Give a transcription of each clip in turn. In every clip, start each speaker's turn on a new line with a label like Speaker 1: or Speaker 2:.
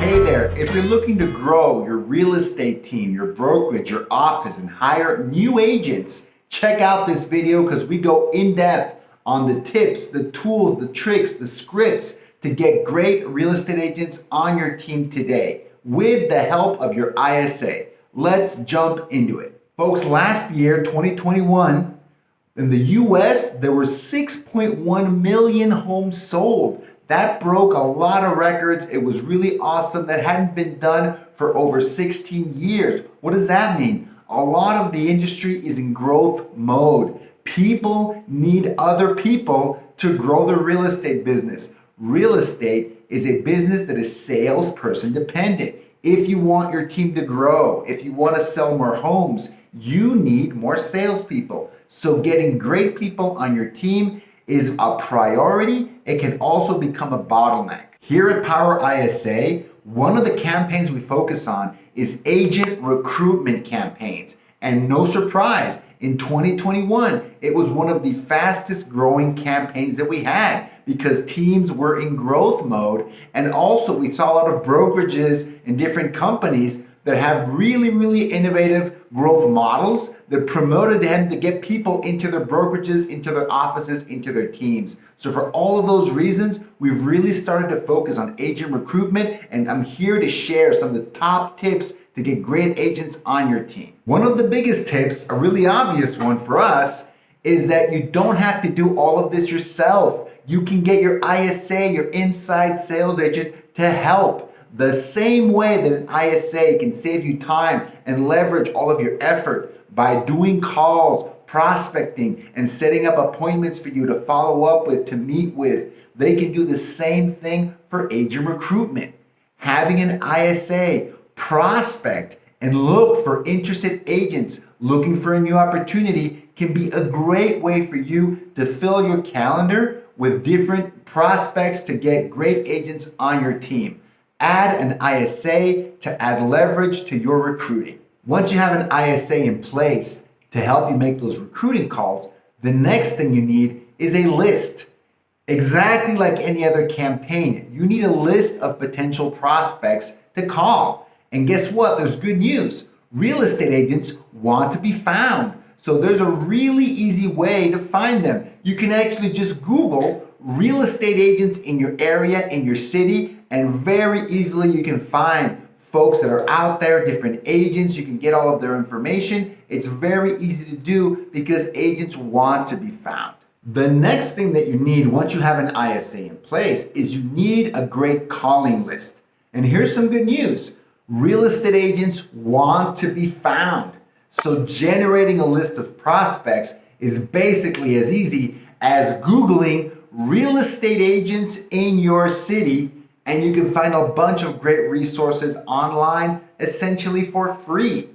Speaker 1: Hey there, if you're looking to grow your real estate team, your brokerage, your office, and hire new agents, check out this video because we go in depth on the tips, the tools, the tricks, the scripts to get great real estate agents on your team today with the help of your ISA. Let's jump into it. Folks, last year, 2021, in the US, there were 6.1 million homes sold. That broke a lot of records. It was really awesome. That hadn't been done for over 16 years. What does that mean? A lot of the industry is in growth mode. People need other people to grow their real estate business. Real estate is a business that is salesperson dependent. If you want your team to grow, if you want to sell more homes, you need more salespeople. So getting great people on your team is a priority. It can also become a bottleneck. Here at Power ISA, one of the campaigns we focus on is agent recruitment campaigns. And no surprise, in 2021, it was one of the fastest growing campaigns that we had because teams were in growth mode. And also we saw a lot of brokerages and different companies that have really innovative growth models that promoted them to get people into their brokerages, into their offices, into their teams. So for all of those reasons, we've really started to focus on agent recruitment, and I'm here to share some of the top tips to get great agents on your team. One of the biggest tips, a really obvious one for us, is that you don't have to do all of this yourself. You can get your ISA, your inside sales agent, to help. The same way that an ISA can save you time and leverage all of your effort by doing calls, prospecting, and setting up appointments for you to follow up with, to meet with, they can do the same thing for agent recruitment. Having an ISA prospect and look for interested agents looking for a new opportunity can be a great way for you to fill your calendar with different prospects to get great agents on your team. Add an ISA to add leverage to your recruiting. Once you have an ISA in place to help you make those recruiting calls, the next thing you need is a list. Exactly like any other campaign, you need a list of potential prospects to call. And guess what? There's good news. Real estate agents want to be found. So there's a really easy way to find them. You can actually just Google real estate agents in your area, in your city, and very easily you can find folks that are out there, different agents. You can get all of their information. It's very easy to do because agents want to be found. The next thing that you need once you have an ISA in place is you need a great calling list. And here's some good news. Real estate agents want to be found. So generating a list of prospects is basically as easy as Googling real estate agents in your city, and you can find a bunch of great resources online essentially for free.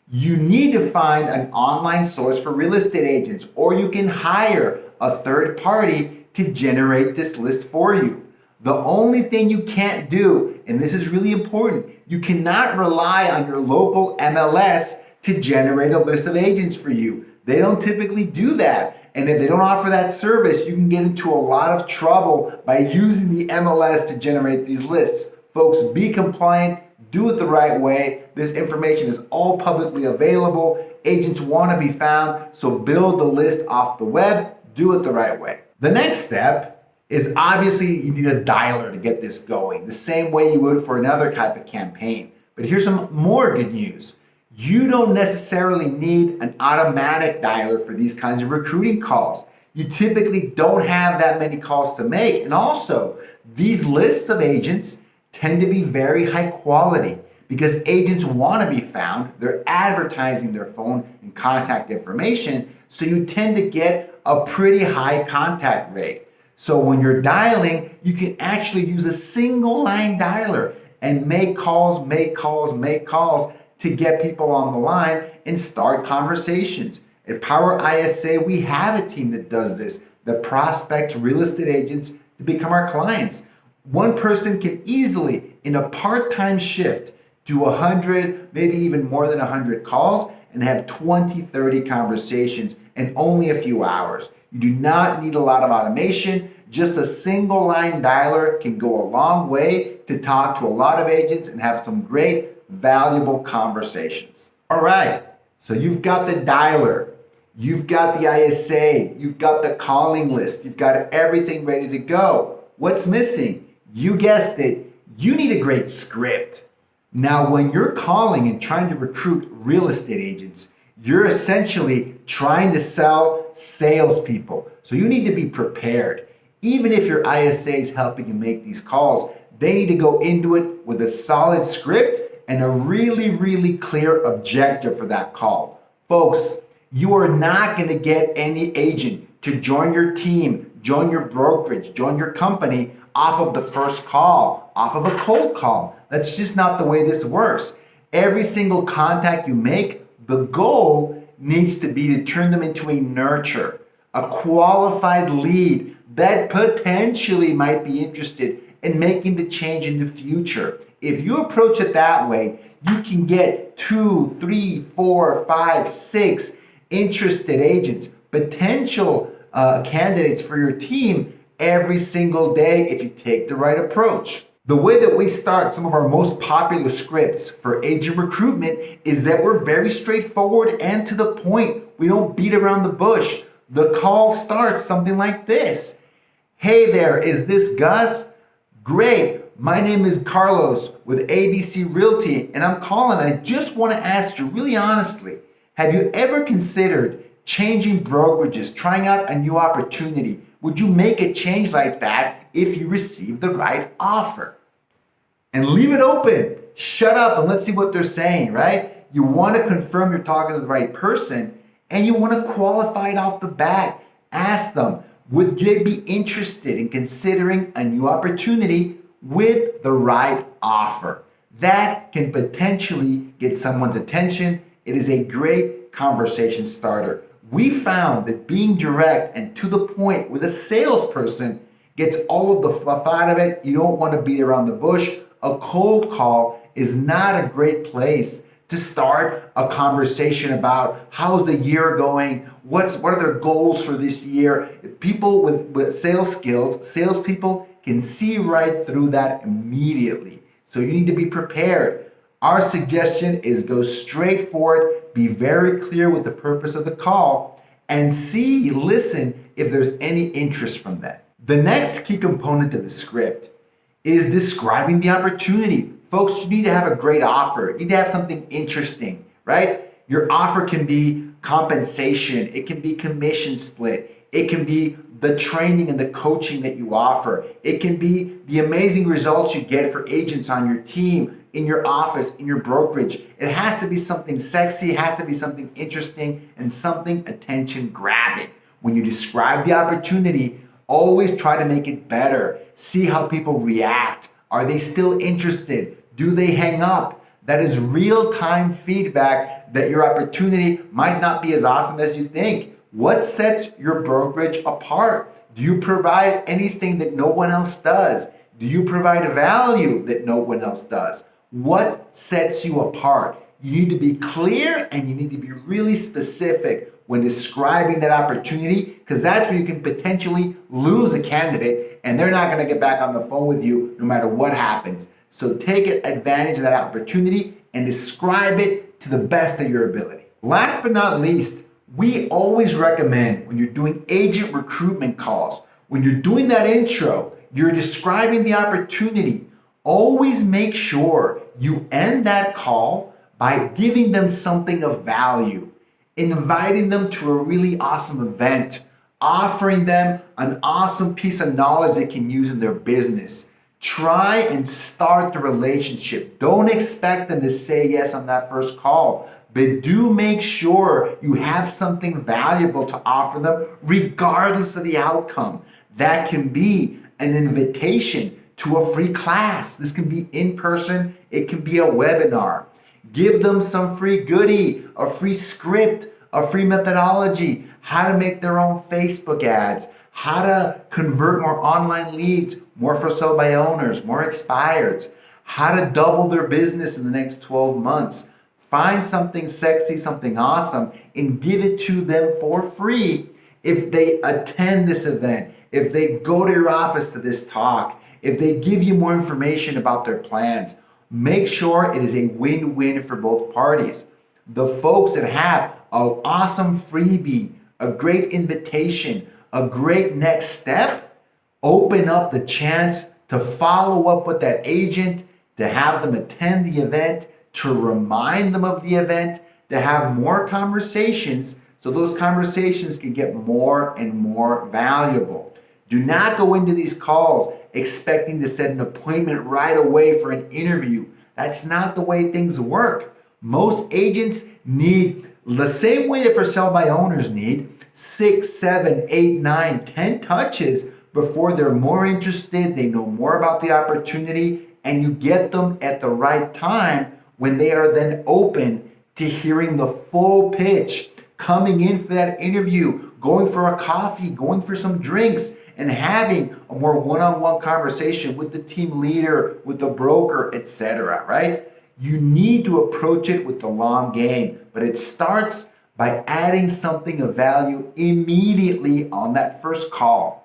Speaker 1: You need to find an online source for real estate agents, or you can hire a third party to generate this list for you. The only thing you can't do, and this is really important, you cannot rely on your local MLS to generate a list of agents for you. They don't typically do that. And if they don't offer that service, you can get into a lot of trouble by using the MLS to generate these lists. Folks, be compliant, do it the right way. This information is all publicly available. Agents want to be found, so build the list off the web, do it the right way. The next step is obviously you need a dialer to get this going, the same way you would for another type of campaign. But here's some more good news. You don't necessarily need an automatic dialer for these kinds of recruiting calls. You typically don't have that many calls to make. And also, these lists of agents tend to be very high quality because agents want to be found. They're advertising their phone and contact information. So you tend to get a pretty high contact rate. So when you're dialing, you can actually use a single line dialer and make calls to get people on the line and start conversations. At Power ISA, we have a team that does this, that prospects real estate agents to become our clients. One person can easily, in a part-time shift, do 100, maybe even more than 100 calls and have 20, 30 conversations in only a few hours. You do not need a lot of automation. Just a single line dialer can go a long way to talk to a lot of agents and have some great, valuable conversations. All right, so you've got the dialer, you've got the ISA, you've got the calling list, you've got everything ready to go. What's missing? You guessed it, you need a great script. Now, when you're calling and trying to recruit real estate agents, you're essentially trying to sell salespeople. So you need to be prepared. Even if your ISA is helping you make these calls, they need to go into it with a solid script and a really, really clear objective for that call. Folks, you are not going to get any agent to join your team, join your brokerage, join your company off of the first call, off of a cold call. That's just not the way this works. Every single contact you make, the goal needs to be to turn them into a nurture, a qualified lead that potentially might be interested in making the change in the future. If you approach it that way, you can get 2, 3, 4, 5, 6 interested agents, potential candidates for your team every single day if you take the right approach. The way that we start some of our most popular scripts for agent recruitment is that we're very straightforward and to the point. We don't beat around the bush. The call starts something like this. Hey there, is this Gus? Great, my name is Carlos with ABC Realty and I'm calling. I just want to ask you really honestly, have you ever considered changing brokerages, trying out a new opportunity? Would you make a change like that if you receive the right offer? And leave it open. Shut up and let's see what they're saying, right? You want to confirm you're talking to the right person and you want to qualify it off the bat. Ask them, would they be interested in considering a new opportunity with the right offer? That can potentially get someone's attention. It is a great conversation starter. We found that being direct and to the point with a salesperson gets all of the fluff out of it. You don't want to beat around the bush. A cold call is not a great place to start a conversation about how's the year going, what are their goals for this year. People with sales skills, salespeople can see right through that immediately. So you need to be prepared. Our suggestion is go straight for it, be very clear with the purpose of the call, and listen if there's any interest from that. The next key component of the script is describing the opportunity. Folks, you need to have a great offer. You need to have something interesting, right? Your offer can be compensation. It can be commission split. It can be the training and the coaching that you offer. It can be the amazing results you get for agents on your team, in your office, in your brokerage. It has to be something sexy, it has to be something interesting, and something attention grabbing. When you describe the opportunity, always try to make it better. See how people react. Are they still interested? Do they hang up? That is real-time feedback that your opportunity might not be as awesome as you think. What sets your brokerage apart? Do you provide anything that no one else does? Do you provide value that no one else does? What sets you apart? You need to be clear and you need to be really specific when describing that opportunity, because that's where you can potentially lose a candidate and they're not going to get back on the phone with you no matter what happens. So take advantage of that opportunity and describe it to the best of your ability. Last but not least, we always recommend when you're doing agent recruitment calls, when you're doing that intro, you're describing the opportunity, always make sure you end that call by giving them something of value, inviting them to a really awesome event, offering them an awesome piece of knowledge they can use in their business. Try and start the relationship. Don't expect them to say yes on that first call, but do make sure you have something valuable to offer them regardless of the outcome. That can be an invitation to a free class. This can be in person, it can be a webinar. Give them some free goodie, a free script, a free methodology, how to make their own Facebook ads, how to convert more online leads, more for sale by owners, more expireds, how to double their business in the next 12 months. Find something sexy, something awesome, and give it to them for free if they attend this event, if they go to your office to this talk, if they give you more information about their plans, make sure it is a win-win for both parties. The folks that have an awesome freebie, a great invitation, a great next step, open up the chance to follow up with that agent, to have them attend the event, to remind them of the event, to have more conversations so those conversations can get more and more valuable. Do not go into these calls expecting to set an appointment right away for an interview. That's not the way things work. Most agents need, the same way that for sell by owners need, 6, 7, 8, 9, 10 touches before they're more interested, they know more about the opportunity, and you get them at the right time when they are then open to hearing the full pitch, coming in for that interview, going for a coffee, going for some drinks, and having a more one-on-one conversation with the team leader, with the broker, etc., right? You need to approach it with the long game, but it starts by adding something of value immediately on that first call.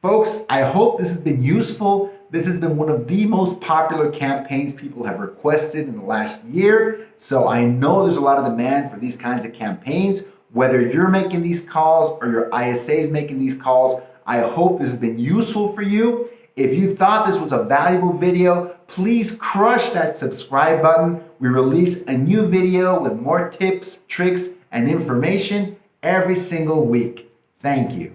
Speaker 1: Folks, I hope this has been useful. This has been one of the most popular campaigns people have requested in the last year. So I know there's a lot of demand for these kinds of campaigns. Whether you're making these calls or your ISA is making these calls, I hope this has been useful for you. If you thought this was a valuable video, please crush that subscribe button. We release a new video with more tips, tricks, and information every single week. Thank you.